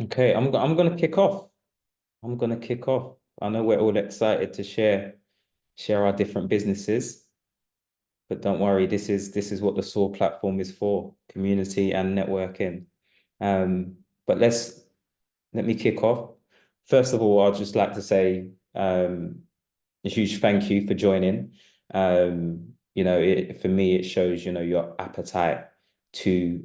Okay, I'm gonna kick off. I'm gonna kick off. I know we're all excited to share our different businesses, but don't worry, this is what the SOAR platform is for, community and networking. But let me kick off. First of all, I'd just like to say a huge thank you for joining. For me, it shows, your appetite to,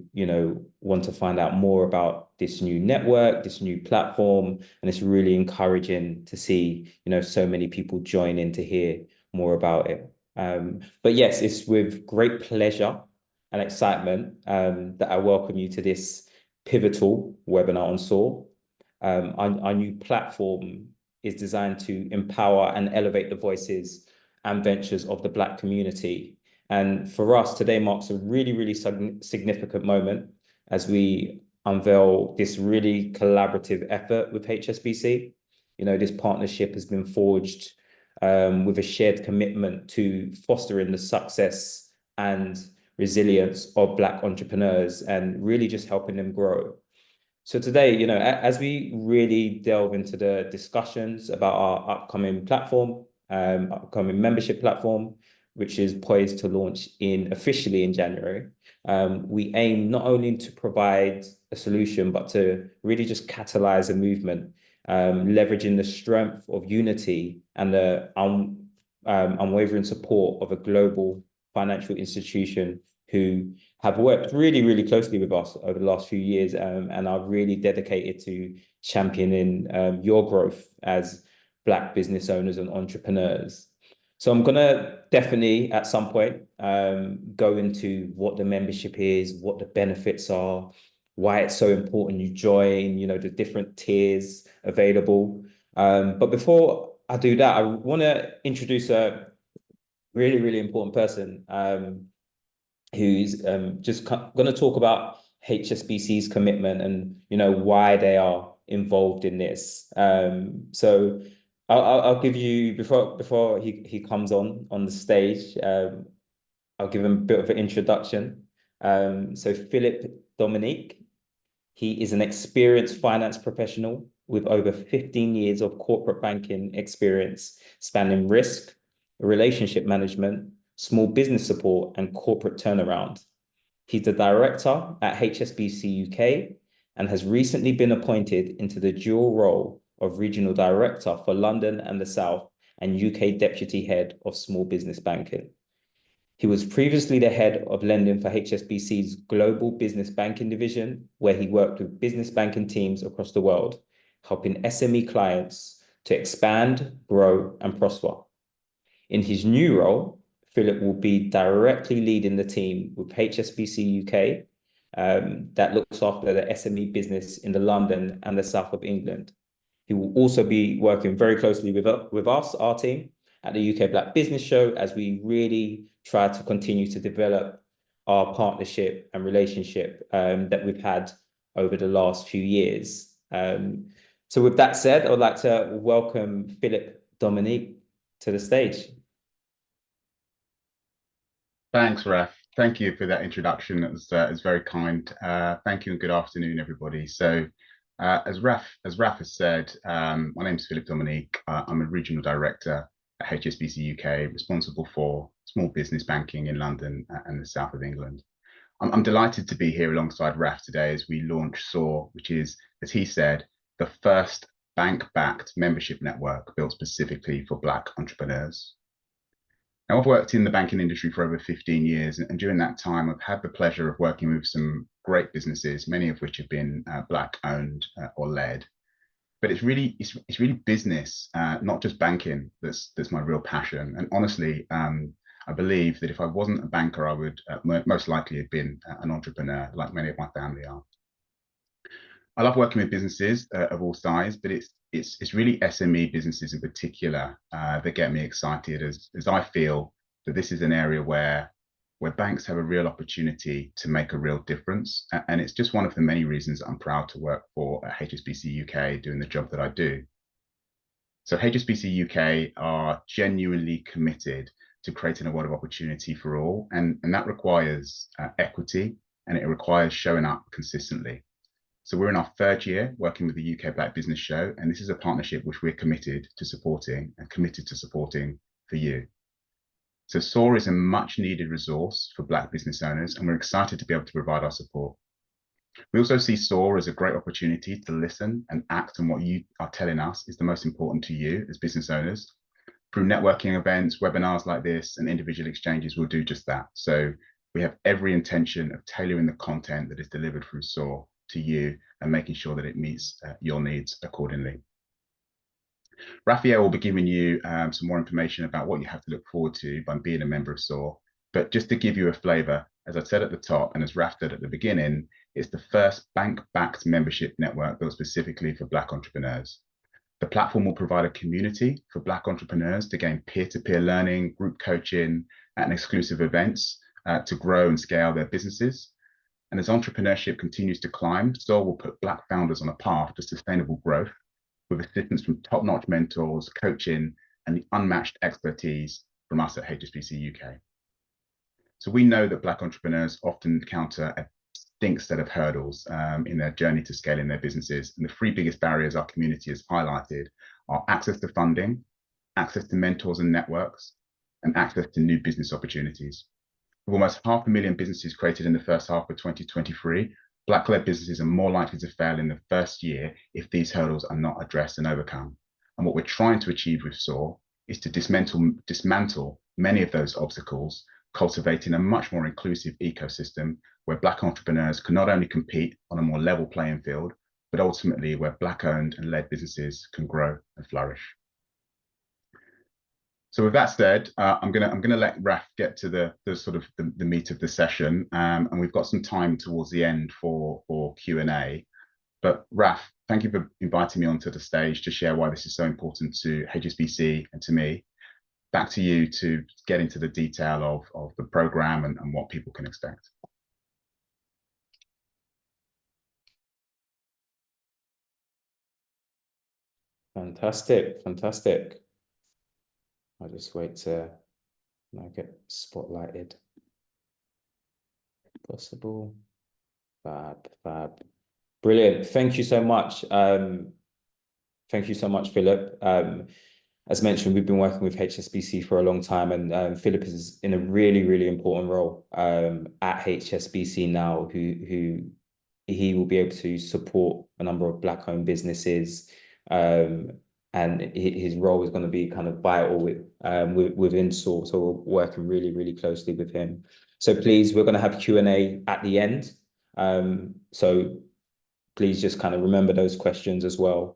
want to find out more about this new network, this new platform, and it's really encouraging to see, so many people join in to hear more about it. But yes, it's with great pleasure and excitement that I welcome you to this pivotal webinar on SOAR. Our new platform is designed to empower and elevate the voices and ventures of the Black community. And for us, today marks a really, really significant moment as we unveil this really collaborative effort with HSBC. This partnership has been forged with a shared commitment to fostering the success and resilience of Black entrepreneurs and really just helping them grow. So today, as we really delve into the discussions about our upcoming platform, upcoming membership platform, which is poised to launch officially in January, we aim not only to provide a solution, but to really just catalyze a movement, leveraging the strength of unity and the unwavering support of a global financial institution who have worked really, really closely with us over the last few years and are really dedicated to championing your growth as Black business owners and entrepreneurs. So I'm going to definitely at some point go into what the membership is, what the benefits are, why it's so important you join, the different tiers available. But before I do that, I want to introduce a really, really important person who's just going to talk about HSBC's commitment and why they are involved in this. So I'll give you before he comes on the stage. I'll give him a bit of an introduction. So Philip Dominique, he is an experienced finance professional with over 15 years of corporate banking experience, spanning risk, relationship management, small business support, and corporate turnaround. He's the director at HSBC UK and has recently been appointed into the dual role of regional director for London and the South and UK deputy head of small business banking. He was previously the head of lending for HSBC's global business banking division, where he worked with business banking teams across the world, helping SME clients to expand, grow, and prosper. In his new role, Philip will be directly leading the team with HSBC UK that looks after the SME business in the London and the south of England. He will also be working very closely with us, our team, at the UK Black Business Show as we really try to continue to develop our partnership and relationship that we've had over the last few years. So with that said, I would like to welcome Philip Dominique to the stage. Thanks, Raf. Thank you for that introduction. It was very kind. Thank you and good afternoon, everybody. So, as Raf has said, my name is Philip Dominique. I'm a regional director at HSBC UK, responsible for small business banking in London and the south of England. I'm delighted to be here alongside Raf today as we launch SOAR, which is, as he said, the first bank-backed membership network built specifically for Black entrepreneurs. Now, I've worked in the banking industry for over 15 years, and during that time, I've had the pleasure of working with some great businesses, many of which have been Black owned or led. But it's really business, not just banking, that's my real passion. And honestly, I believe that if I wasn't a banker, I would most likely have been an entrepreneur, like many of my family are. I love working with businesses of all sizes, but it's really SME businesses in particular that get me excited, as I feel that this is an area where banks have a real opportunity to make a real difference, and it's just one of the many reasons I'm proud to work for HSBC UK doing the job that I do. So HSBC UK are genuinely committed to creating a world of opportunity for all, and that requires equity, and it requires showing up consistently. So we're in our third year working with the UK Black Business Show, and this is a partnership which we're committed to supporting for you. So SOAR is a much needed resource for Black business owners, and we're excited to be able to provide our support. We also see SOAR as a great opportunity to listen and act on what you are telling us is the most important to you as business owners. Through networking events, webinars like this, and individual exchanges, we'll do just that. So we have every intention of tailoring the content that is delivered through SOAR to you and making sure that it meets your needs accordingly. Raphael will be giving you some more information about what you have to look forward to by being a member of SOAR. But just to give you a flavor, as I said at the top, and as Raf said at the beginning, it's the first bank-backed membership network built specifically for Black entrepreneurs. The platform will provide a community for Black entrepreneurs to gain peer-to-peer learning, group coaching, and exclusive events to grow and scale their businesses. And as entrepreneurship continues to climb, SOAR will put Black founders on a path to sustainable growth with assistance from top-notch mentors, coaching, and the unmatched expertise from us at HSBC UK. So we know that Black entrepreneurs often encounter a distinct set of hurdles in their journey to scaling their businesses. And the three biggest barriers our community has highlighted are access to funding, access to mentors and networks, and access to new business opportunities. With almost 500,000 businesses created in the first half of 2023, Black-led businesses are more likely to fail in the first year if these hurdles are not addressed and overcome. And what we're trying to achieve with SOAR is to dismantle many of those obstacles, cultivating a much more inclusive ecosystem where Black entrepreneurs can not only compete on a more level playing field, but ultimately where Black-owned and led businesses can grow and flourish. So with that said, I'm gonna let Raf get to the meat of the session, and we've got some time towards the end for Q&A. But Raf, thank you for inviting me onto the stage to share why this is so important to HSBC and to me. Back to you to get into the detail of the program and what people can expect. Fantastic, fantastic. I'll just wait to get spotlighted. Possible. Fab. Brilliant. Thank you so much. Thank you so much, Philip. As mentioned, we've been working with HSBC for a long time, and Philip is in a really, really important role at HSBC now, who he will be able to support a number of Black-owned businesses, and his role is going to be kind of vital within SOAR. So we're working really, really closely with him. So please, we're going to have Q&A at the end. So please just kind of remember those questions as well.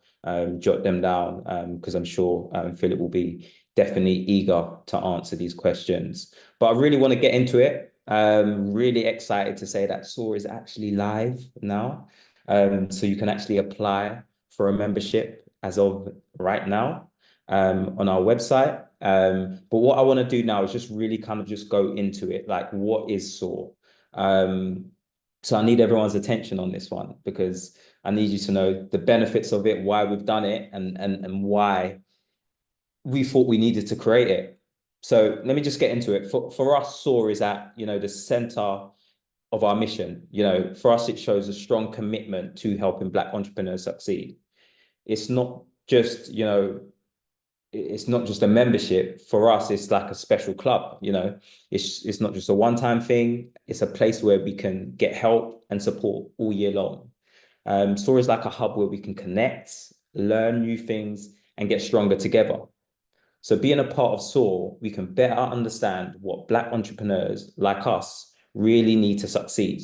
Jot them down because I'm sure Philip will be definitely eager to answer these questions. But I really want to get into it. Really excited to say that SOAR is actually live now. So you can actually apply for a membership as of right now on our website. But what I want to do now is just really kind of just go into it. Like, what is SOAR? So I need everyone's attention on this one, because I need you to know the benefits of it, why we've done it, and why we thought we needed to create it. So let me just get into it. For us, SOAR is at, the center of our mission. For us, it shows a strong commitment to helping Black entrepreneurs succeed. It's not just, it's not just a membership. For us, it's like a special club. It's not just a one-time thing. It's a place where we can get help and support all year long. SOAR is like a hub where we can connect, learn new things, and get stronger together. So being a part of SOAR, we can better understand what Black entrepreneurs like us really need to succeed.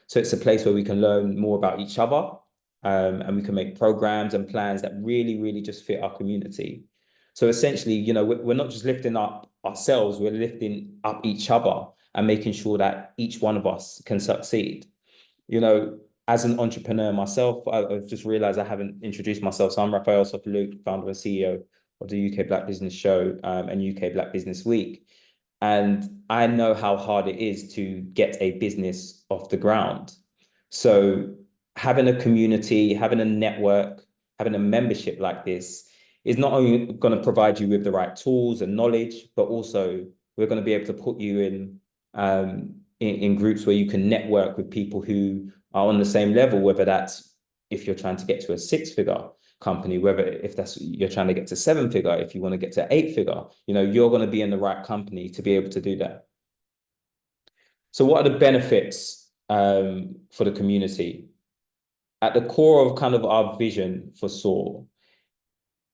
So it's a place where we can learn more about each other, and we can make programs and plans that really, really just fit our community. So essentially, we're not just lifting up ourselves, we're lifting up each other and making sure that each one of us can succeed. As an entrepreneur myself, I've just realized I haven't introduced myself. So I'm Raphael Sopaluk, founder and CEO of the UK Black Business Show and UK Black Business Week. And I know how hard it is to get a business off the ground. So having a community, having a network, having a membership like this is not only going to provide you with the right tools and knowledge, but also we're going to be able to put you in groups where you can network with people who are on the same level, whether that's if you're trying to get to a 6-figure company, whether if that's you're trying to get to 7-figure, if you want to get to 8-figure, you're going to be in the right company to be able to do that. So what are the benefits for the community? At the core of kind of our vision for SOAR,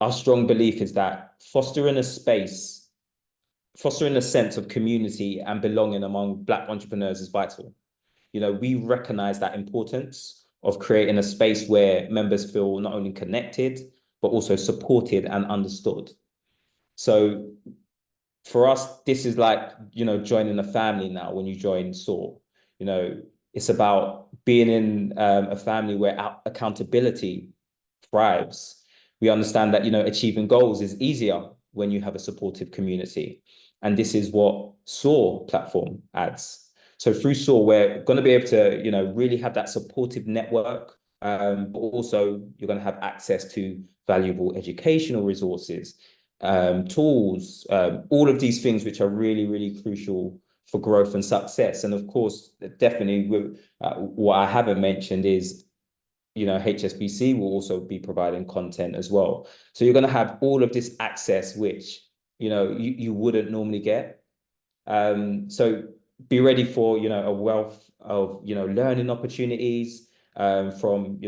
our strong belief is that fostering a sense of community and belonging among Black entrepreneurs is vital. We recognize that importance of creating a space where members feel not only connected, but also supported and understood. So for us, this is like, joining a family now when you join SOAR. It's about being in a family where accountability thrives. We understand that, achieving goals is easier when you have a supportive community. And this is what SOAR platform adds. So through SOAR, we're going to be able to, really have that supportive network, but also you're going to have access to valuable educational resources, tools, all of these things which are really, really crucial for growth and success. And of course, definitely what I haven't mentioned is, HSBC will also be providing content as well. So you're going to have all of this access, which, you wouldn't normally get. So be ready for, a wealth of, learning opportunities from,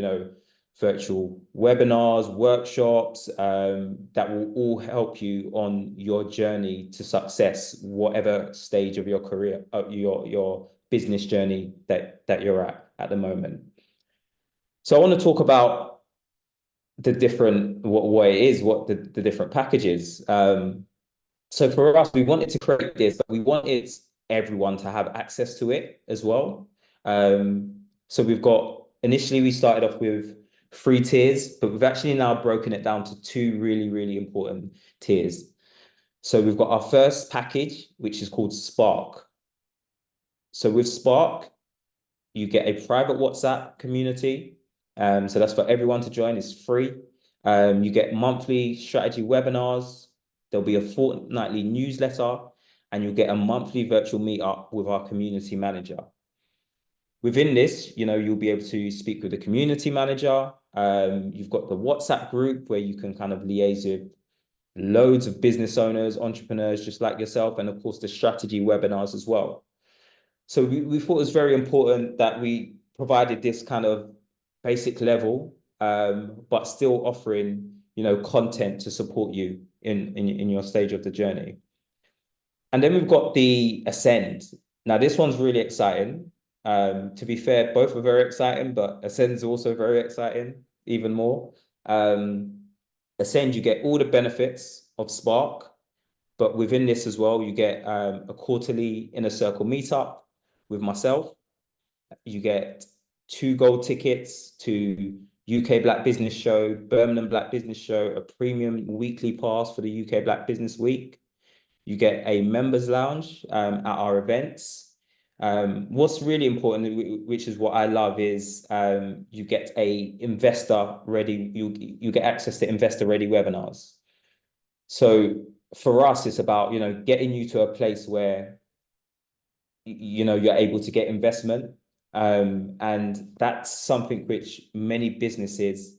virtual webinars, workshops that will all help you on your journey to success, whatever stage of your career, your business journey that you're at the moment. So I want to talk about the different, what it is, what the different packages. So for us, we wanted to create this, but we wanted everyone to have access to it as well. So initially we started off with 3 tiers, but we've actually now broken it down to 2 really, really important tiers. So we've got our first package, which is called Spark. So with Spark, you get a private WhatsApp community. So that's for everyone to join. It's free. You get monthly strategy webinars. There'll be a fortnightly newsletter, and you'll get a monthly virtual meetup with our community manager. Within this, you'll be able to speak with the community manager. You've got the WhatsApp group where you can kind of liaise with loads of business owners, entrepreneurs, just like yourself, and of course the strategy webinars as well. So we thought it was very important that we provided this kind of basic level, but still offering, content to support you in your stage of the journey. And then we've got the Ascend. Now, this one's really exciting. To be fair, both are very exciting, but Ascend's also very exciting, even more. Ascend, you get all the benefits of Spark, but within this as well, you get a quarterly inner circle meetup with myself. You get 2 gold tickets to UK Black Business Show, Birmingham Black Business Show, a premium weekly pass for the UK Black Business Week. You get a members lounge at our events. What's really important, which is what I love, is you get a investor ready. You get access to investor ready webinars. So for us, it's about getting you to a place where you're able to get investment. And that's something which many businesses,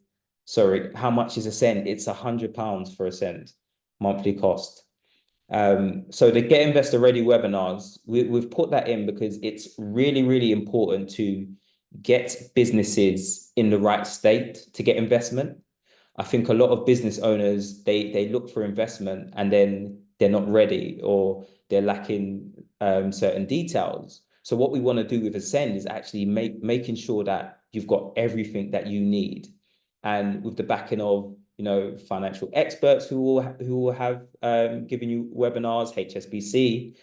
how much is Ascend? It's £100 for Ascend, monthly cost. So the Get Investor Ready webinars, we've put that in because it's really, really important to get businesses in the right state to get investment. I think a lot of business owners, they look for investment and then they're not ready or they're lacking certain details. So what we want to do with Ascend is actually making sure that you've got everything that you need. And with the backing of financial experts who will have given you webinars, HSBC,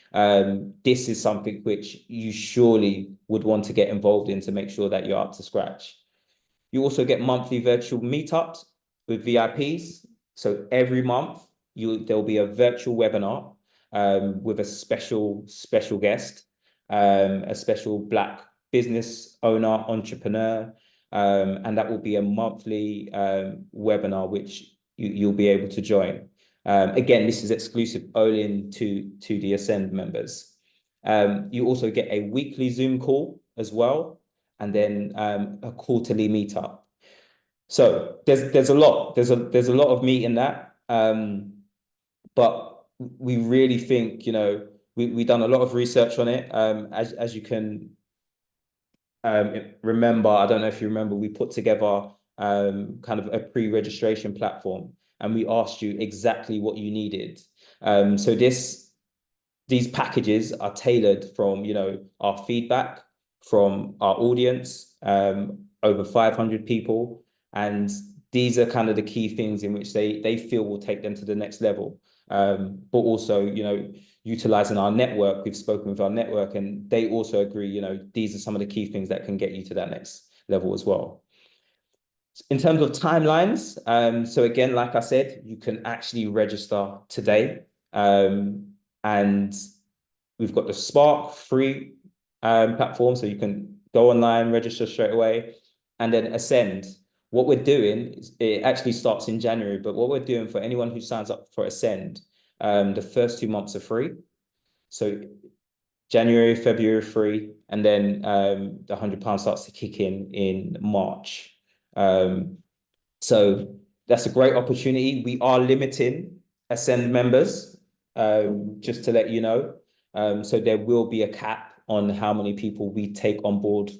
this is something which you surely would want to get involved in to make sure that you're up to scratch. You also get monthly virtual meetups with VIPs. So every month there'll be a virtual webinar with a special guest, a special Black business owner, entrepreneur, and that will be a monthly webinar which you'll be able to join. Again, this is exclusive only to the Ascend members. You also get a weekly Zoom call as well, and then a quarterly meetup. So there's a lot. There's a lot of meat in that. But we really think, we've done a lot of research on it. As you can remember, I don't know if you remember, we put together kind of a pre-registration platform, and we asked you exactly what you needed. So these packages are tailored from, our feedback from our audience, over 500 people. And these are kind of the key things in which they feel will take them to the next level. But also, utilizing our network, we've spoken with our network, and they also agree, these are some of the key things that can get you to that next level as well. In terms of timelines, so again, like I said, you can actually register today. And we've got the Spark free platform, so you can go online, register straight away, and then Ascend. What we're doing is, it actually starts in January, but what we're doing for anyone who signs up for Ascend, the first 2 months are free. So January, February free, and then the £100 starts to kick in March. So that's a great opportunity. We are limiting Ascend members, just to let you know. So there will be a cap on how many people we take on board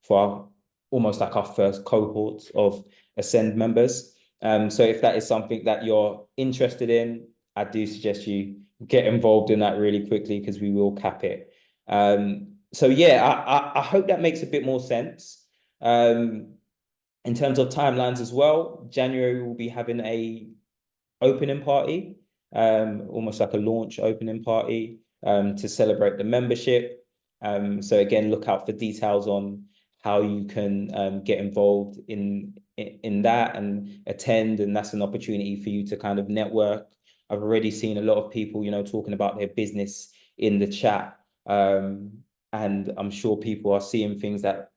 for almost like our first cohort of Ascend members. So if that is something that you're interested in, I do suggest you get involved in that really quickly, because we will cap it. So yeah, I hope that makes a bit more sense. In terms of timelines as well, January we'll be having a opening party, almost like a launch opening party, to celebrate the membership. So again, look out for details on how you can get involved in that and attend, and that's an opportunity for you to kind of network. I've already seen a lot of people, talking about their business in the chat, and I'm sure people are seeing things that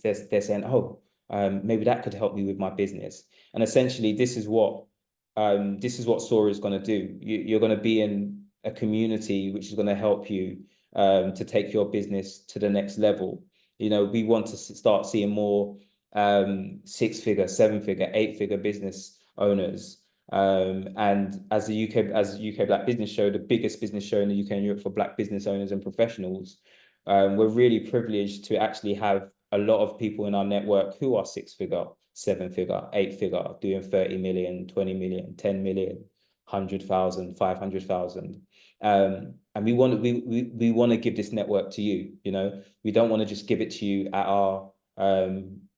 they're saying, oh, maybe that could help me with my business. And essentially, this is what SOAR is going to do. You're going to be in a community which is going to help you to take your business to the next level. We want to start seeing more 6-figure, 7-figure, 8-figure business owners. And as the UK Black Business Show, the biggest business show in the UK and Europe for Black business owners and professionals, we're really privileged to actually have a lot of people in our network who are 6-figure, 7-figure, 8-figure, doing 30 million, 20 million, 10 million, 100,000, 500,000. And we want to give this network to you. We don't want to just give it to you at our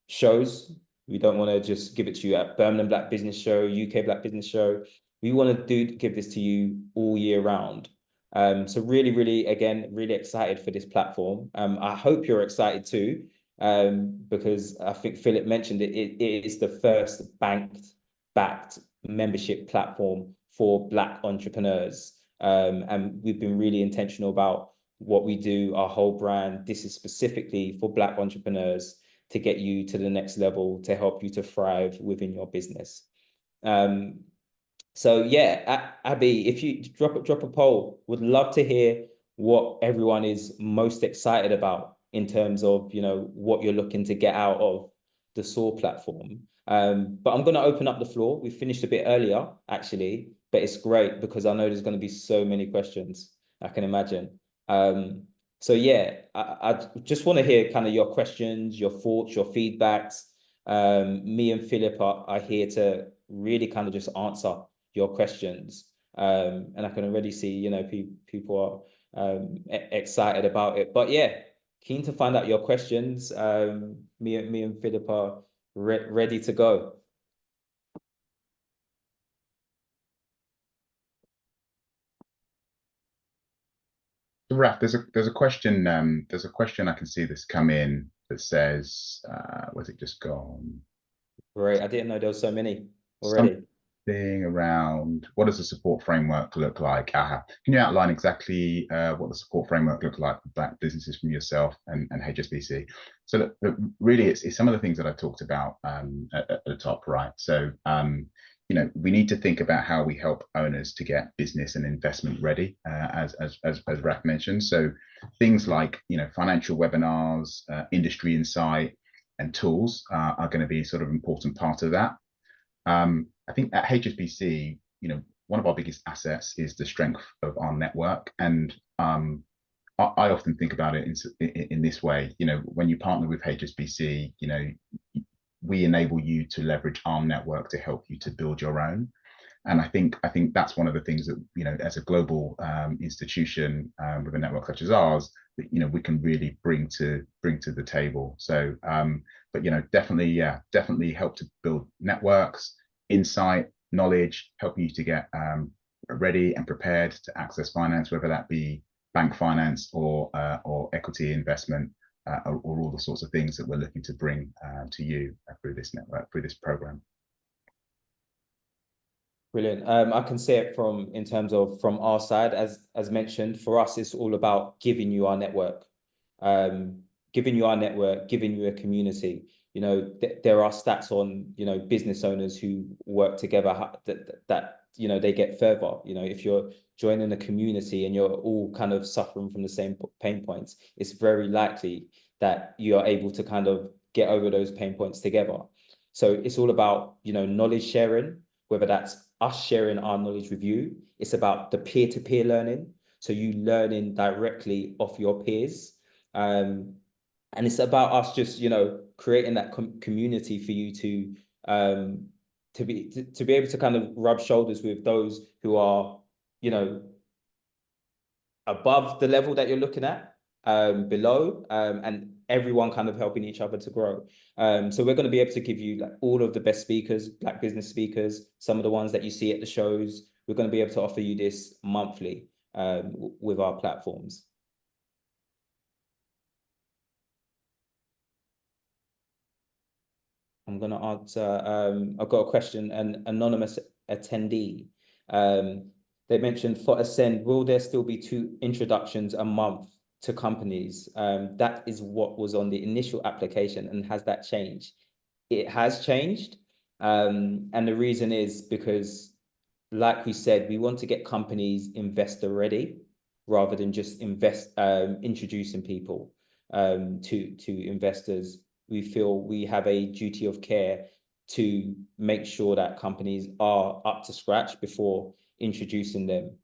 shows. We don't want to just give it to you at Birmingham Black Business Show, UK Black Business Show. We want to give this to you all year round. So really, really, again, really excited for this platform. I hope you're excited too, because I think Philip mentioned it is the first backed membership platform for Black entrepreneurs. And we've been really intentional about what we do, our whole brand. This is specifically for Black entrepreneurs to get you to the next level, to help you to thrive within your business. So yeah, Abby, if you drop a poll, would love to hear what everyone is most excited about in terms of, what you're looking to get out of the SOAR platform. But I'm going to open up the floor. We finished a bit earlier, actually, but it's great because I know there's going to be so many questions, I can imagine. So yeah, I just want to hear kind of your questions, your thoughts, your feedbacks. Me and Philip are here to really kind of just answer your questions. And I can already see, people are excited about it. But yeah, keen to find out your questions. Me and Philip are ready to go. Raf, there's a question I can see this come in that says, where's it just gone? Great. I didn't know there was so many already. Something around, what does the support framework look like? Can you outline exactly what the support framework looks like for Black businesses from yourself and HSBC? So look, really, it's some of the things that I talked about at the top, right? So we need to think about how we help owners to get business and investment ready, as Raf mentioned. So things like financial webinars, industry insight, and tools are going to be sort of an important part of that. I think at HSBC, one of our biggest assets is the strength of our network, and I often think about it in this way. When you partner with HSBC, we enable you to leverage our network to help you to build your own. And I think that's one of the things that, as a global institution with a network such as ours, that, we can really bring to the table. So, but definitely help to build networks, insight, knowledge, help you to get ready and prepared to access finance, whether that be bank finance or equity investment, or all the sorts of things that we're looking to bring to you through this network, through this program. Brilliant. I can say it in terms of from our side, as mentioned, for us, it's all about giving you our network, giving you a community. There are stats on, business owners who work together that they get further. If you're joining a community and you're all kind of suffering from the same pain points, it's very likely that you are able to kind of get over those pain points together. So it's all about, knowledge sharing, whether that's us sharing our knowledge with you. It's about the peer-to-peer learning. So you learning directly off your peers. And it's about us just, creating that community for you to be able to kind of rub shoulders with those who are, above the level that you're looking at, below, and everyone kind of helping each other to grow. So we're going to be able to give you like all of the best speakers, Black business speakers, some of the ones that you see at the shows. We're going to be able to offer you this monthly with our platforms. I'm going to answer, I've got a question, an anonymous attendee. They mentioned for Ascend, will there still be 2 introductions a month to companies? That is what was on the initial application, and has that changed? It has changed. And the reason is because, like we said, we want to get companies investor ready rather than just introducing people to investors. We feel we have a duty of care to make sure that companies are up to scratch before introducing them.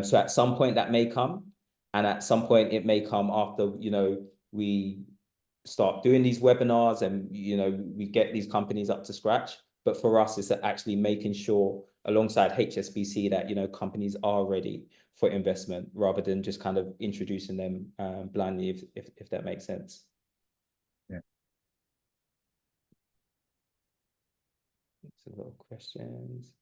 So at some point that may come, and at some point it may come after, we start doing these webinars and, we get these companies up to scratch. But for us, it's actually making sure alongside HSBC that, companies are ready for investment rather than just kind of introducing them blindly, if that makes sense. Yeah. A lot of questions.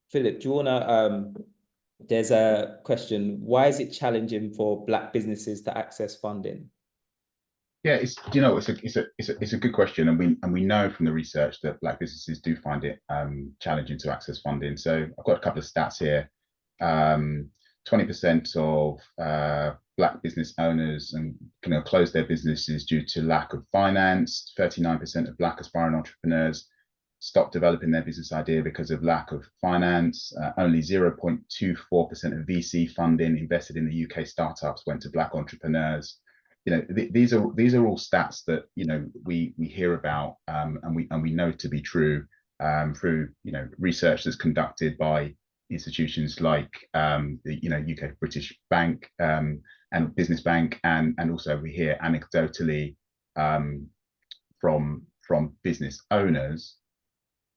Philip, do you want to, there's a question, why is it challenging for Black businesses to access funding? Yeah, it's a good question, and we know from the research that Black businesses do find it challenging to access funding. So I've got a couple of stats here. 20% of Black business owners and close their businesses due to lack of finance. 39% of Black aspiring entrepreneurs stop developing their business idea because of lack of finance. Only 0.24% of VC funding invested in the UK startups went to Black entrepreneurs. These are all stats that we hear about, and we know to be true through research that's conducted by institutions like the UK British Bank and Business Bank, and also we hear anecdotally from business owners.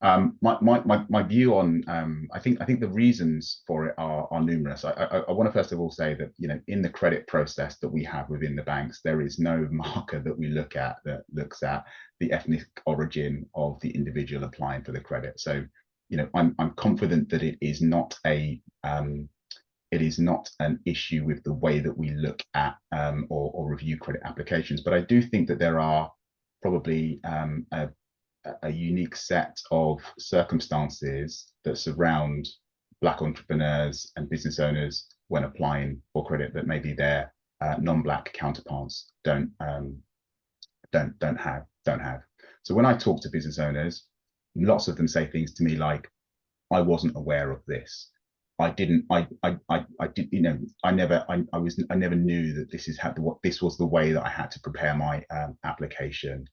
My view on I think the reasons for it are numerous. I want to first of all say that in the credit process that we have within the banks, there is no marker that we look at that looks at the ethnic origin of the individual applying for the credit. So I'm confident that it is not an issue with the way that we look at or review credit applications. But I do think that there are probably a unique set of circumstances that surround Black entrepreneurs and business owners when applying for credit that maybe their non-Black counterparts don't have. So when I talk to business owners, lots of them say things to me like, I wasn't aware of this. I didn't, I did, you know, I never knew that this was the way that I had to prepare my application.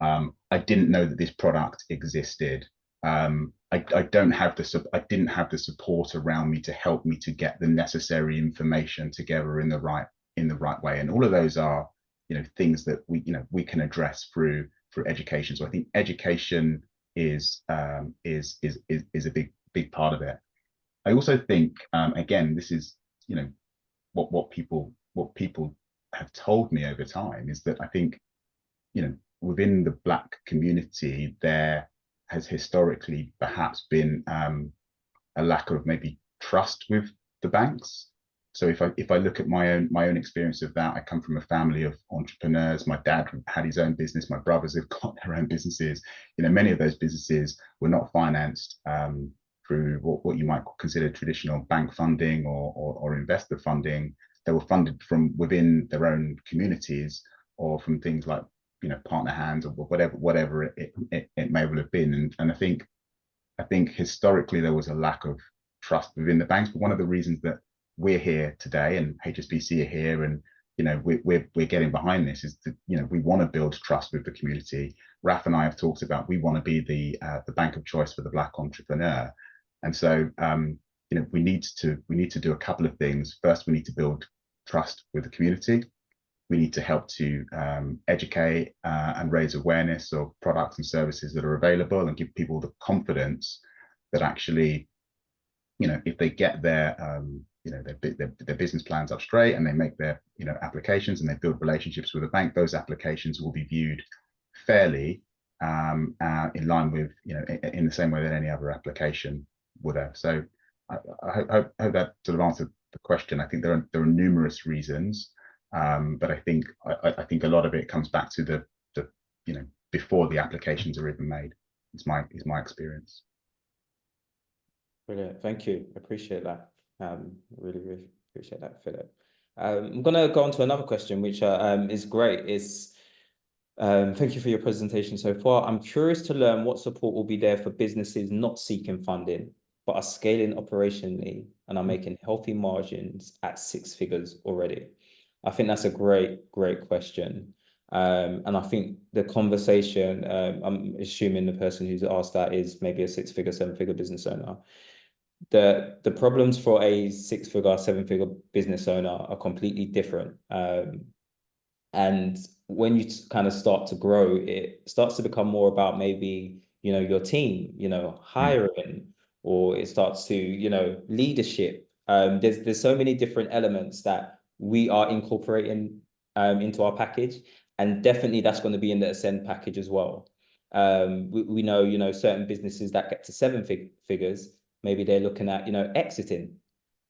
I didn't know that this product existed. I didn't have the support around me to help me to get the necessary information together in the right way. And all of those are, you know, things that we can address through education. So I think education is a big part of it. I also think, again, this is, you know, what people have told me over time is that I think, you know, within the Black community, there has historically perhaps been a lack of maybe trust with the banks. So if I look at my own experience of that, I come from a family of entrepreneurs. My dad had his own business. My brothers have got their own businesses. You know, many of those businesses were not financed through what you might consider traditional bank funding or investor funding. They were funded from within their own communities or from things like, you know, partner hands or whatever it may well have been. And I think historically there was a lack of trust within the banks. But one of the reasons that we're here today and HSBC are here, and you know, we're getting behind this is that, you know, we want to build trust with the community. Raf and I have talked about we want to be the bank of choice for the Black entrepreneur, and so you know, we need to do a couple of things. First, we need to build trust with the community. We need to help to educate and raise awareness of products and services that are available and give people the confidence that actually, you know, if they get their, you know, their business plans up straight and they make their, you know, applications and they build relationships with a bank, those applications will be viewed fairly in line with, you know, in the same way that any other application would have. So I hope that sort of answered the question. I think there are numerous reasons. But I think a lot of it comes back to the you know, before the applications are even made. Is my experience. Brilliant. Thank you. Appreciate that. Really appreciate that, Philip. I'm gonna go on to another question, which is great. Thank you for your presentation so far. I'm curious to learn what support will be there for businesses not seeking funding, but are scaling operationally and are making healthy margins at 6 figures already. I think that's a great question. And I think the conversation, I'm assuming the person who's asked that is maybe a 6-figure, 7-figure business owner. The problems for a 6-figure, 7-figure business owner are completely different. And when you kind of start to grow, it starts to become more about maybe, you know, your team, you know, hiring, or it starts to, you know, leadership. There's so many different elements that we are incorporating into our package, and definitely that's going to be in the Ascend package as well. We know, you know, certain businesses that get to 7 figures, maybe they're looking at, you know, exiting.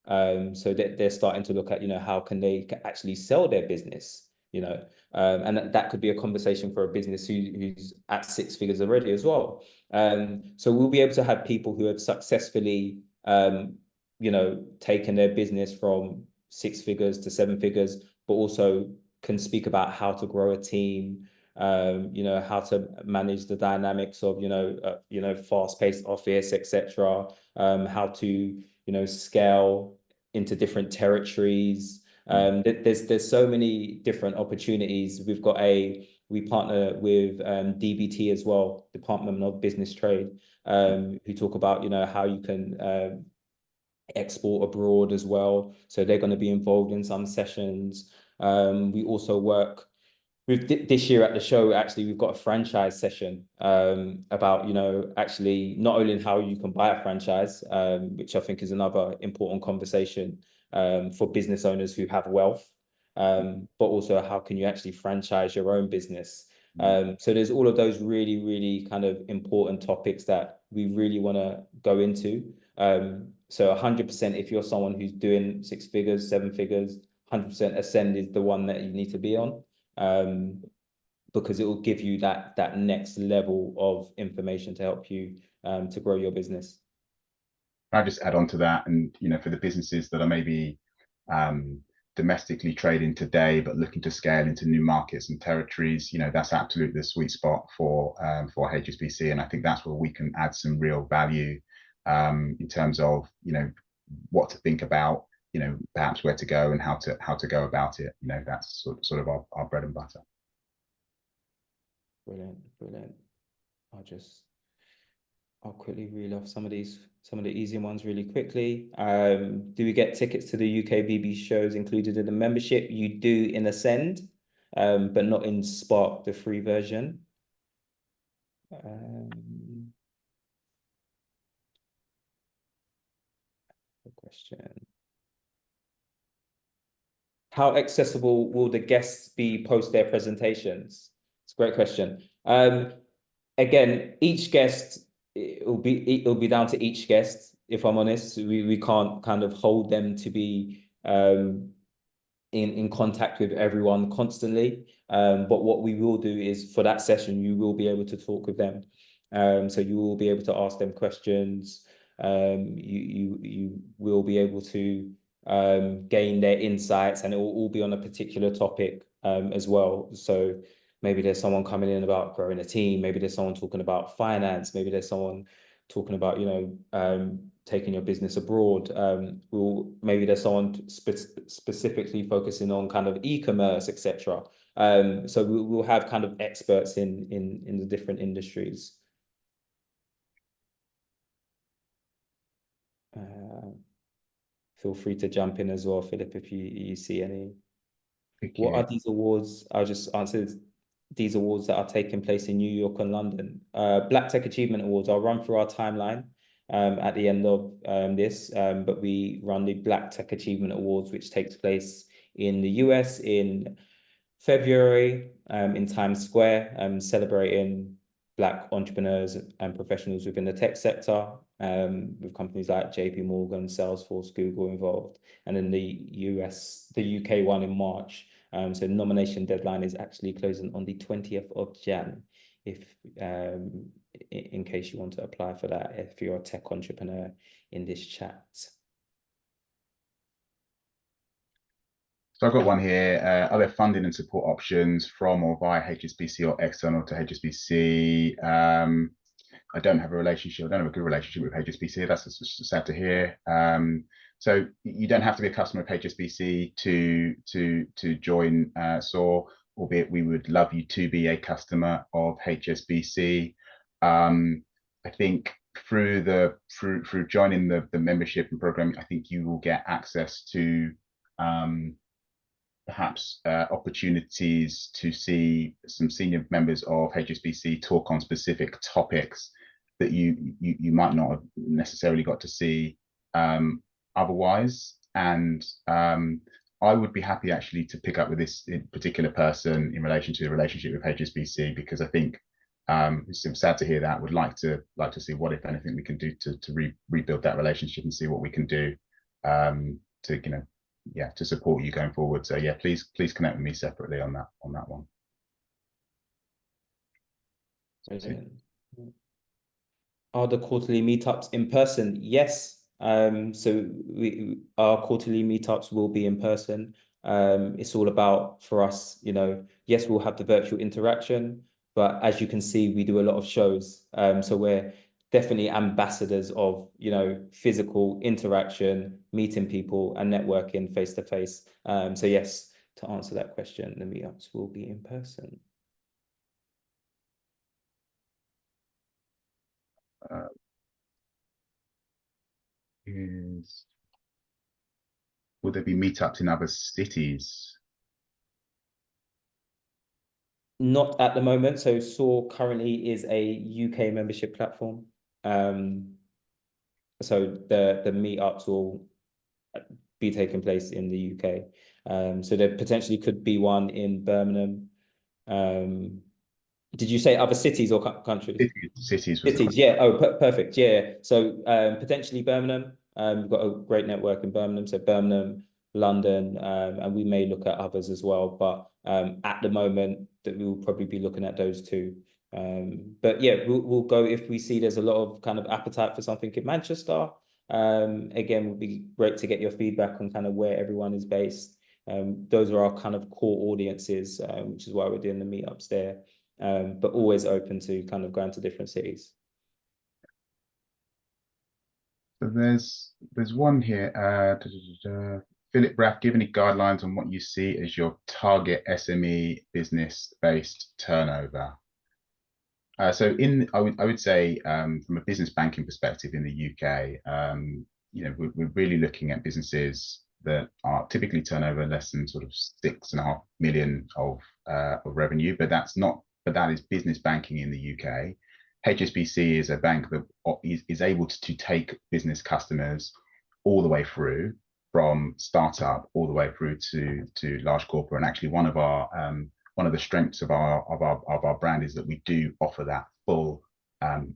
So they're starting to look at, you know, how can they actually sell their business, you know, and that could be a conversation for a business who's at 6 figures already as well. So we'll be able to have people who have successfully, you know, taken their business from 6 figures to 7 figures, but also can speak about how to grow a team, you know, how to manage the dynamics of, you know, fast-paced office, etc. How to, you know, scale into different territories. There's so many different opportunities. We partner with DBT as well, Department of Business Trade, who talk about, you know, how you can export abroad as well. So they're going to be involved in some sessions. We also work with this year at the show. Actually, we've got a franchise session about, you know, actually not only how you can buy a franchise, which I think is another important conversation for business owners who have wealth, but also how can you actually franchise your own business. So there's all of those really kind of important topics that we really want to go into. So 100%, if you're someone who's doing 6 figures, 7 figures, 100% Ascend is the one that you need to be on, because it will give you that next level of information to help you to grow your business. I'll just add on to that, and you know, for the businesses that are maybe domestically trading today but looking to scale into new markets and territories, you know, that's absolutely the sweet spot for HSBC, and I think that's where we can add some real value in terms of, you know, what to think about, perhaps where to go and how to go about it. That's sort of our bread and butter. Brilliant, brilliant. I'll quickly reel off some of the easy ones really quickly. Do we get tickets to the UKBB shows included in the membership? You do in Ascend, but not in Spark, the free version. Question. How accessible will the guests be post their presentations? It's a great question. Again, each guest, it'll be down to each guest. If I'm honest, we can't kind of hold them to be in contact with everyone constantly. But what we will do is for that session, you will be able to talk with them. So you will be able to ask them questions. You will be able to gain their insights, and it will all be on a particular topic as well. So maybe there's someone coming in about growing a team. Maybe there's someone talking about finance. Maybe there's someone talking about, taking your business abroad. Maybe there's someone specifically focusing on kind of e-commerce, etc. So we'll have kind of experts in the different industries. Feel free to jump in as well, Philip, if you see any. What are these awards? I'll just answer these awards that are taking place in New York and London. Black Tech Achievement Awards, I'll run through our timeline at the end of this, but we run the Black Tech Achievement Awards, which takes place in the US in February in Times Square, celebrating Black entrepreneurs and professionals within the tech sector, with companies like JP Morgan, Salesforce, Google involved. And then the UK one in March. So nomination deadline is actually closing on the 20th of Jan, if in case you want to apply for that, if you're a tech entrepreneur in this chat. So I've got one here. Are there funding and support options from or via HSBC or external to HSBC? I don't have a relationship. I don't have a good relationship with HSBC. That's sad to hear. So you don't have to be a customer of HSBC to join SOAR, albeit we would love you to be a customer of HSBC. I think through joining the membership and program, I think you will get access to perhaps opportunities to see some senior members of HSBC talk on specific topics that you might not have necessarily got to see otherwise. And I would be happy actually to pick up with this particular person in relation to the relationship with HSBC, because I think it's sad to hear that. Would like to see what, if anything, we can do to rebuild that relationship and see what we can do to support you going forward. So yeah, please connect with me separately on that one. Are the quarterly meetups in person? Yes. So our quarterly meetups will be in person. It's all about, for us, yes, we'll have the virtual interaction, but as you can see, we do a lot of shows. So we're definitely ambassadors of, physical interaction, meeting people and networking face to face. So yes, to answer that question, the meetups will be in person. Will there be meetups in other cities? Not at the moment. So SOAR currently is a UK membership platform. So the meetups will be taking place in the UK. So there potentially could be one in Birmingham. Did you say other cities or countries? Cities. Yeah. Oh, perfect. Yeah. So potentially Birmingham. We've got a great network in Birmingham. So Birmingham, London, and we may look at others as well. But at the moment, that we'll probably be looking at those two. But yeah, we'll go if we see there's a lot of kind of appetite for something in Manchester. Again, it would be great to get your feedback on kind of where everyone is based. Those are our kind of core audiences, which is why we're doing the meetups there. But always open to kind of going to different cities. So there's one here. Philip Raff, give any guidelines on what you see as your target SME business-based turnover? I would say from a business banking perspective in the UK, we're really looking at businesses that are typically turnover less than sort of 6.5 million of revenue, but that is business banking in the UK. HSBC is a bank that is able to take business customers all the way through, from startup all the way through to large corporate. And actually, one of the strengths of our brand is that we do offer that full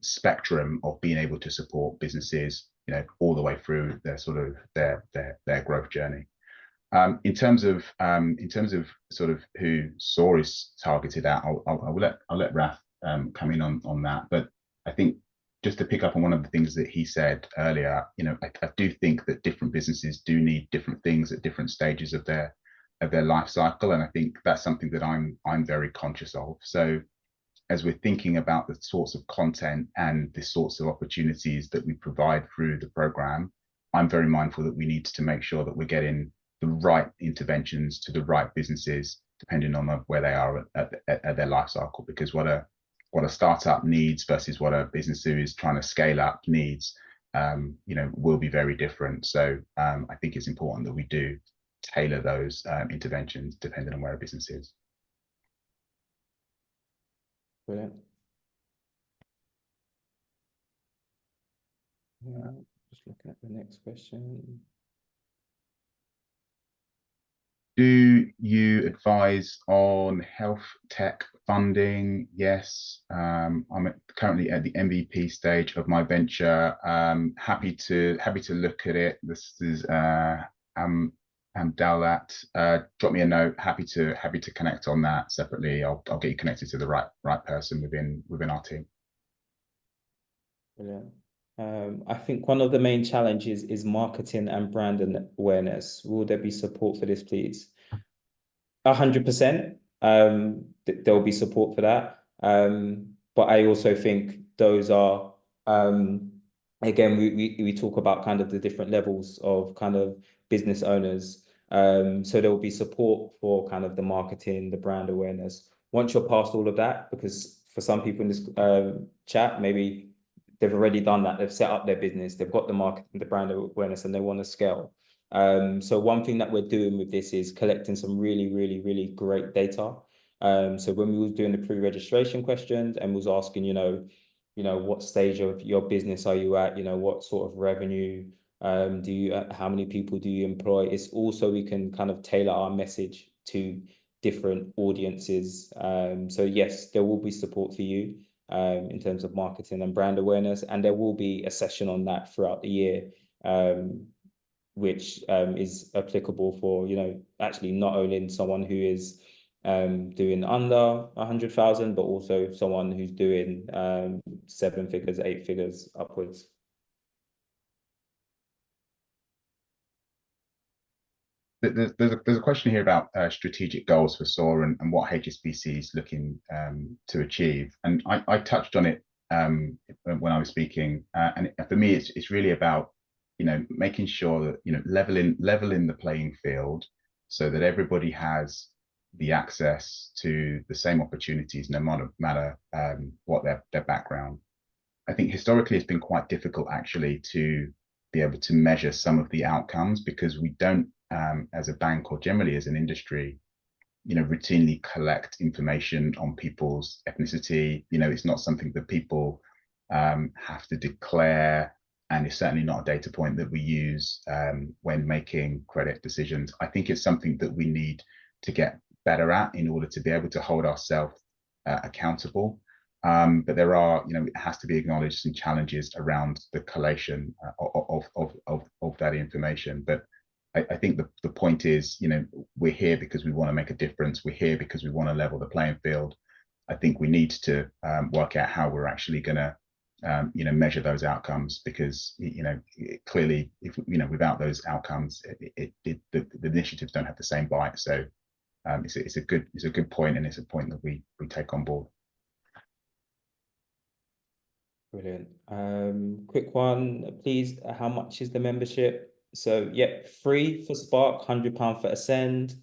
spectrum of being able to support businesses, all the way through their growth journey. In terms of sort of who SOAR is targeted at, I'll let Raf come in on that. But I think, just to pick up on one of the things that he said earlier, I do think that different businesses do need different things at different stages of their life cycle, and I think that's something that I'm very conscious of. So as we're thinking about the sorts of content and the sorts of opportunities that we provide through the program, I'm very mindful that we need to make sure that we're getting the right interventions to the right businesses, depending on where they are at their life cycle. Because what a startup needs versus what a business who is trying to scale up needs, will be very different. So I think it's important that we do tailor those interventions depending on where a business is. Brilliant. Yeah, just looking at the next question. Do you advise on health tech funding? Yes. I'm currently at the MVP stage of my venture. Happy to look at it. This is Dowlat. Drop me a note. Happy to connect on that separately. I'll get you connected to the right person within our team. Brilliant. I think one of the main challenges is marketing and brand awareness. Will there be support for this, please? 100%. There'll be support for that. But I also think those are, again, we talk about kind of the different levels of kind of business owners. So there will be support for kind of the marketing, the brand awareness. Once you're past all of that, because for some people in this chat, maybe they've already done that. They've set up their business. They've got the market and the brand awareness, and they want to scale. So one thing that we're doing with this is collecting some really, really, really great data. So when we were doing the pre-registration questions and was asking, what stage of your business are you at? What sort of revenue how many people do you employ? It's also, we can kind of tailor our message to different audiences. So yes, there will be support for you in terms of marketing and brand awareness, and there will be a session on that throughout the year, which is applicable for, actually not only someone who is doing under 100,000, but also someone who's doing 7 figures, 8 figures upwards. There's a question here about strategic goals for SOAR and what HSBC is looking to achieve. And I touched on it when I was speaking. And for me, it's really about, making sure that, leveling the playing field so that everybody has the access to the same opportunities, no matter what their background. I think historically it's been quite difficult actually to be able to measure some of the outcomes, because we don't, as a bank or generally as an industry, routinely collect information on people's ethnicity. It's not something that people have to declare, and it's certainly not a data point that we use when making credit decisions. I think it's something that we need to get better at in order to be able to hold ourselves accountable. But there are, it has to be acknowledged, some challenges around the collation of that information. But I think the point is, we're here because we want to make a difference. We're here because we want to level the playing field. I think we need to work out how we're actually going to, measure those outcomes, because, clearly, if without those outcomes, the initiatives don't have the same bite. So it's a good point, and it's a point that we take on board. Brilliant. Quick one, please. How much is the membership? So, yeah, free for Spark, £100 for Ascend.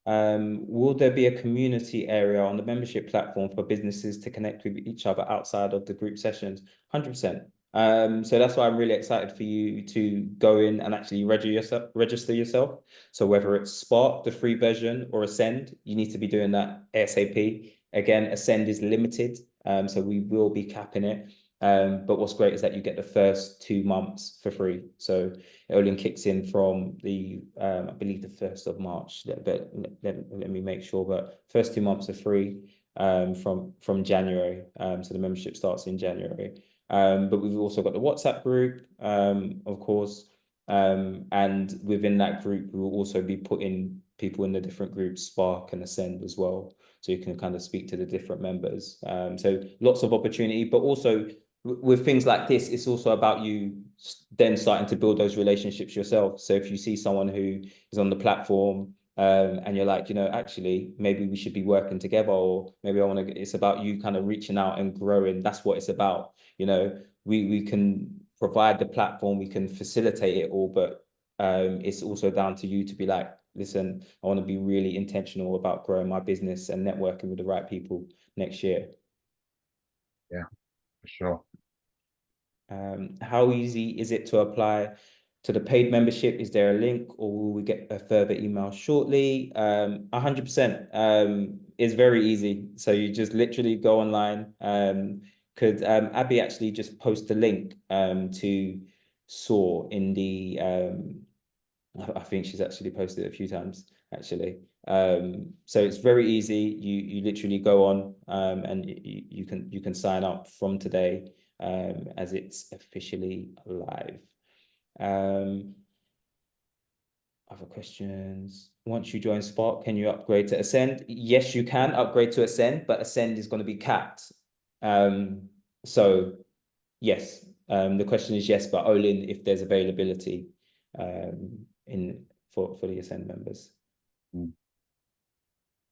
Will there be a community area on the membership platform for businesses to connect with each other outside of the group sessions? 100%. So that's why I'm really excited for you to go in and actually register yourself. So whether it's Spark, the free version, or Ascend, you need to be doing that ASAP. Again, Ascend is limited, so we will be capping it. But what's great is that you get the first 2 months for free. So it only kicks in from the, I believe the 1st of March, but let me make sure, but first 2 months are free from January. So the membership starts in January. But we've also got the WhatsApp group, of course. And within that group, we will also be putting people in the different groups, Spark and Ascend as well. So you can kind of speak to the different members. So lots of opportunity, but also with things like this, it's also about you then starting to build those relationships yourself. So if you see someone who is on the platform, and you're like, actually, maybe we should be working together, or maybe it's about you kind of reaching out and growing. That's what it's about. We can provide the platform, we can facilitate it all, but it's also down to you to be like, listen, I want to be really intentional about growing my business and networking with the right people next year. Yeah, for sure. How easy is it to apply to the paid membership? Is there a link, or will we get a further email shortly? 100%. It's very easy. So you just literally go online. Could Abby actually just post the link to SOAR in the I think she's actually posted it a few times actually. So it's very easy. You literally go on and you can sign up from today as it's officially live. Other questions. Once you join Spark, can you upgrade to Ascend? Yes, you can upgrade to Ascend, but Ascend is going to be capped. So yes, the question is yes, but only if there's availability for the Ascend members.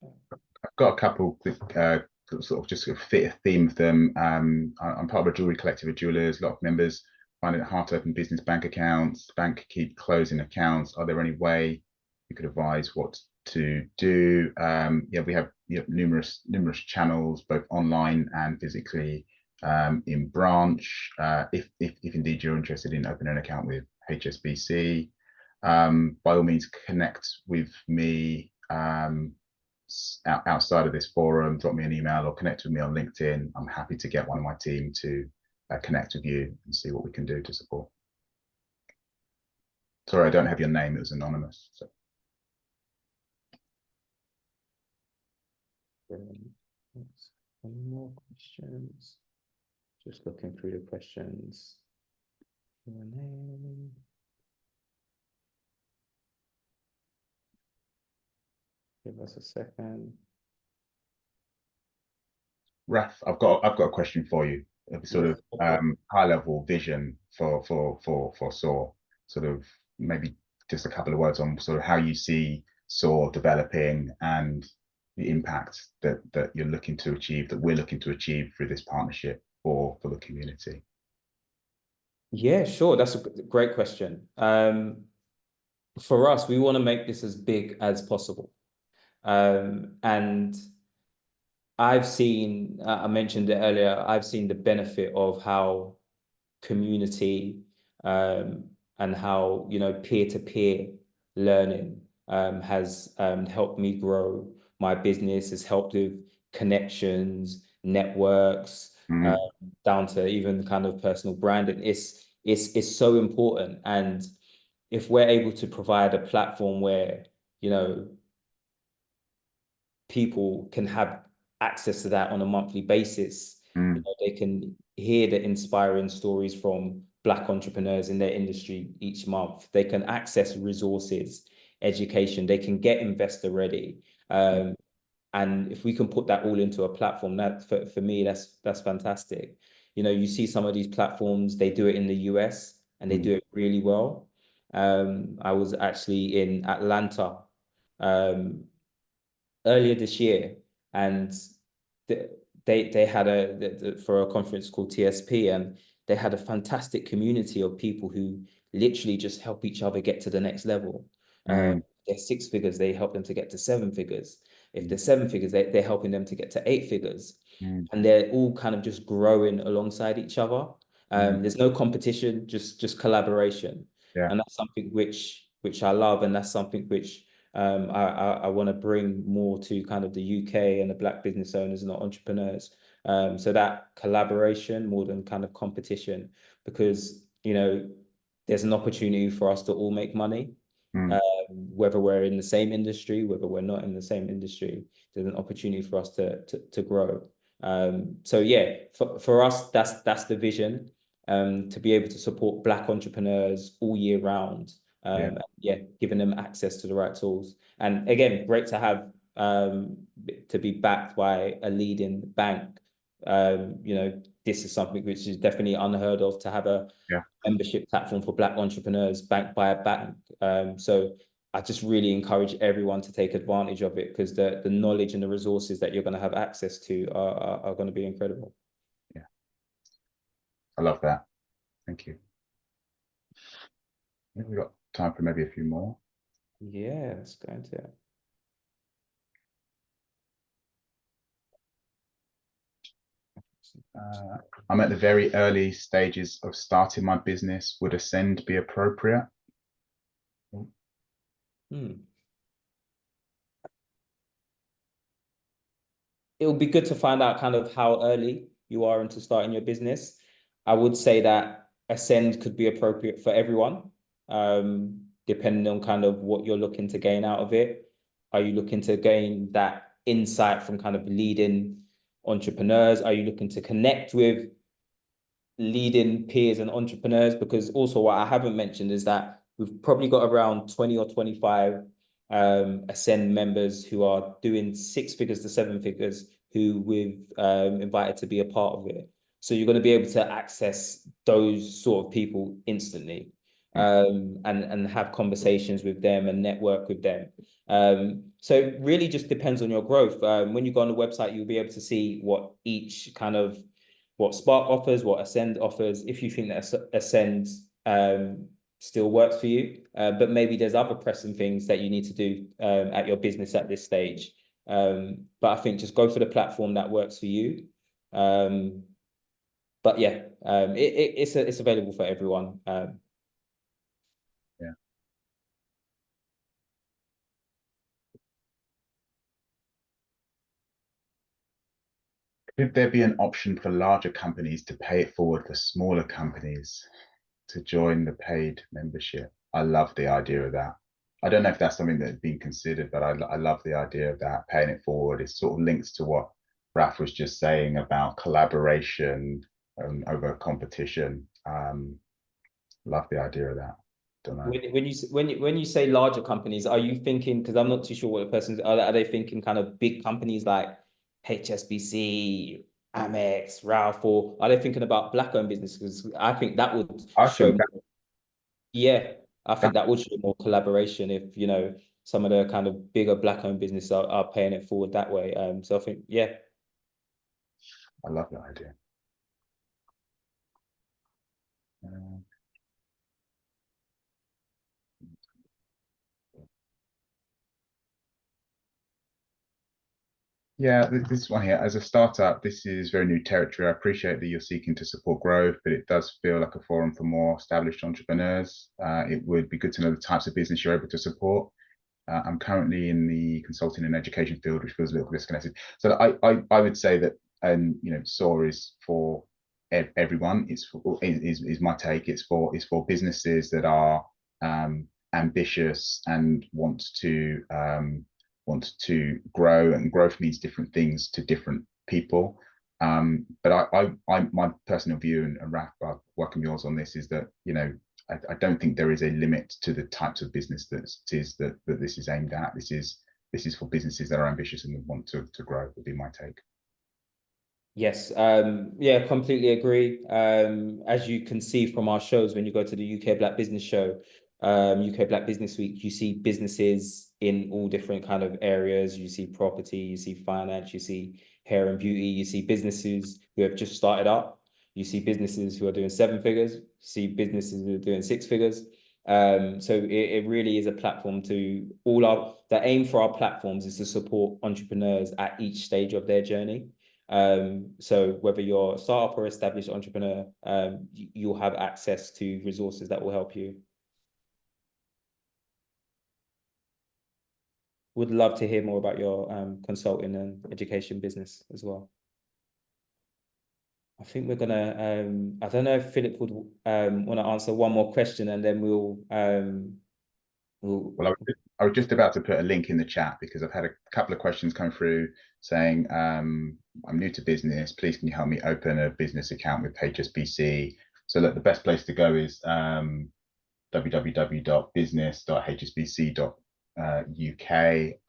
I've got a couple that sort of just sort of fit a theme of them. I'm part of a jewelry collective of jewelers. A lot of members find it hard to open business bank accounts. The bank keep closing accounts. Are there any way you could advise what to do? Yeah, we have numerous channels, both online and physically, in branch. If indeed you're interested in opening an account with HSBC, by all means connect with me. Outside of this forum, drop me an email or connect with me on LinkedIn. I'm happy to get one of my team to connect with you and see what we can do to support. Sorry, I don't have your name. It was anonymous. So. Any more questions? Just looking through the questions. Q&A. Give us a second. Raf, I've got a question for you. Sort of high level vision for SOAR. Sort of maybe just a couple of words on sort of how you see SOAR developing and the impact that you're looking to achieve, that we're looking to achieve through this partnership for the community. Yeah, sure. That's a great question. For us, we want to make this as big as possible. And I've seen, I mentioned it earlier, I've seen the benefit of how community and how, peer-to-peer learning has helped me grow my business, has helped with connections, networks, down to even kind of personal branding. It's so important. And if we're able to provide a platform where, people can have access to that on a monthly basis, they can hear the inspiring stories from Black entrepreneurs in their industry each month. They can access resources, education, they can get investor ready. And if we can put that all into a platform, that for me, that's fantastic. You see some of these platforms, they do it in the US and they do it really well. I was actually in Atlanta earlier this year, and they had for a conference called TSP, and they had a fantastic community of people who literally just help each other get to the next level. Mm, They're six figures, they help them to get to seven figures. If mm, they're seven figures, they're helping them to get to eight figures. mm, And they're all kind of just growing alongside each other. mm. There's no competition, just collaboration. Yeah. And that's something which I love, and that's something which I want to bring more to kind of the UK and the Black business owners and the entrepreneurs. So that collaboration more than kind of competition, because there's an opportunity for us to all make money, Mm, whether we're in the same industry, whether we're not in the same industry. There's an opportunity for us to grow. So yeah, for us, that's the vision. To be able to support Black entrepreneurs all year round. yeah. Yeah, giving them access to the right tools. And again, great to have to be backed by a leading bank. This is something which is definitely unheard of, to have a Yeah. membership platform for Black entrepreneurs backed by a bank. So I just really encourage everyone to take advantage of it, because the knowledge and the resources that you're going to have access to are going to be incredible. Yeah. I love that. Thank you. I think we've got time for maybe a few more. Yeah, let's go into it. I'm at the very early stages of starting my business. Would Ascend be appropriate? Hmm. It would be good to find out kind of how early you are into starting your business. I would say that Ascend could be appropriate for everyone, depending on kind of what you're looking to gain out of it. Are you looking to gain that insight from kind of leading entrepreneurs? Are you looking to connect with leading peers and entrepreneurs? Because also what I haven't mentioned is that we've probably got around 20 or 25 Ascend members who are doing six figures to seven figures, who we've invited to be a part of it. So you're going to be able to access those sort of people instantly, and have conversations with them and network with them. So it really just depends on your growth. When you go on the website, you'll be able to see what Spark offers, what Ascend offers, if you think that Ascend still works for you. But maybe there's other pressing things that you need to do at your business at this stage. But I think just go for the platform that works for you. But yeah, it's available for everyone. Yeah. Could there be an option for larger companies to pay it forward for smaller companies to join the paid membership? I love the idea of that. I don't know if that's something that's been considered, but I love the idea of that, paying it forward. It sort of links to what Raf was just saying about collaboration over competition. Love the idea of that. Don't know. When you say larger companies, are you thinking? Because I'm not too sure what the person's are they thinking kind of big companies like HSBC, Amex, Ralph, or are they thinking about Black-owned businesses? Because I think that would I show think that, more, yeah, I that think that would show more collaboration if some of the kind of bigger Black-owned businesses are paying it forward that way. So I think, yeah. I love that idea. Uh, Yeah, this one here, as a startup, this is very new territory. I appreciate that you're seeking to support growth, but it does feel like a forum for more established entrepreneurs. It would be good to know the types of business you're able to support. I'm currently in the consulting and education field, which feels a little disconnected. So I would say that, SOAR is for everyone. Is my take. It's for businesses that are ambitious and want to grow, and growth means different things to different people. But my personal view, and Raf, I welcome yours on this, is that I don't think there is a limit to the types of business that this is aimed at. This is for businesses that are ambitious and want to grow. Would be my take. Yes, yeah, completely agree. As you can see from our shows, when you go to the UK Black Business Show, UK Black Business Week, you see businesses in all different kind of areas. You see property, you see finance, you see hair and beauty. You see businesses who have just started up. You see businesses who are doing 7 figures. You see businesses who are doing 6 figures. So it really is a platform to the aim for our platforms is to support entrepreneurs at each stage of their journey. So whether you're a startup or established entrepreneur, you'll have access to resources that will help you. Would love to hear more about your consulting and education business as well. I think we're gonna, I don't know if Philip would want to answer one more question, and then we'll Well, I was just about to put a link in the chat because I've had a couple of questions come through saying, I'm new to business. Please, can you help me open a business account with HSBC? So look, the best place to go is www.business.hsbc.uk.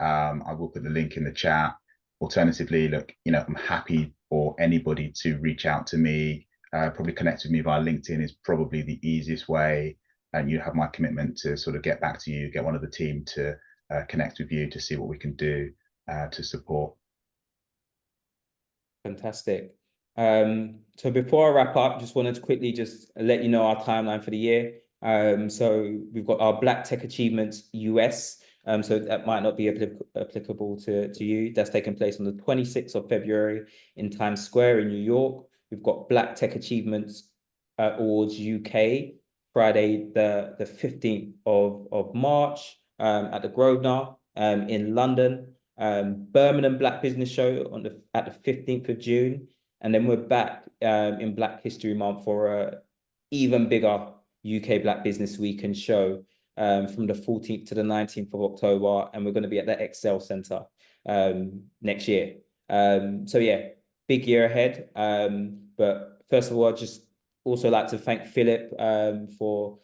I will put the link in the chat. Alternatively, look, I'm happy for anybody to reach out to me. Probably connect with me via LinkedIn is probably the easiest way. And you have my commitment to sort of get back to you, get one of the team to connect with you to see what we can do to support. Fantastic. So before I wrap up, just wanted to quickly just let you know our timeline for the year. So we've got our Black Tech Achievements US. So that might not be applicable to you. That's taking place on the 26th of February in Times Square in New York. We've got Black Tech Achievements Awards UK, Friday the 15th of March at the Grosvenor in London. Birmingham Black Business Show at the 15th of June. And then we're back in Black History Month for a even bigger UK Black Business Week and show from the 14th to the 19th of October. And we're going to be at the Excel Centre next year. So yeah, big year ahead. But first of all, I'd just also like to thank Philip for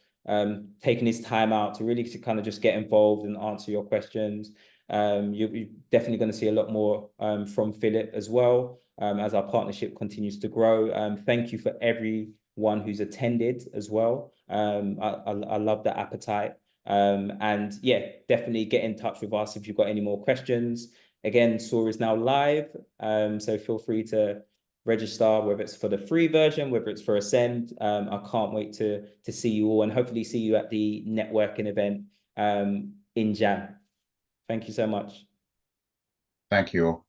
taking his time out to really kind of just get involved and answer your questions. You're definitely going to see a lot more from Philip as well as our partnership continues to grow. Thank you for everyone who's attended as well. I love the appetite. And yeah, definitely get in touch with us if you've got any more questions. Again, SOAR is now live, so feel free to register, whether it's for the free version, whether it's for Ascend. I can't wait to see you all and hopefully see you at the networking event in Jan. Thank you so much. Thank you all.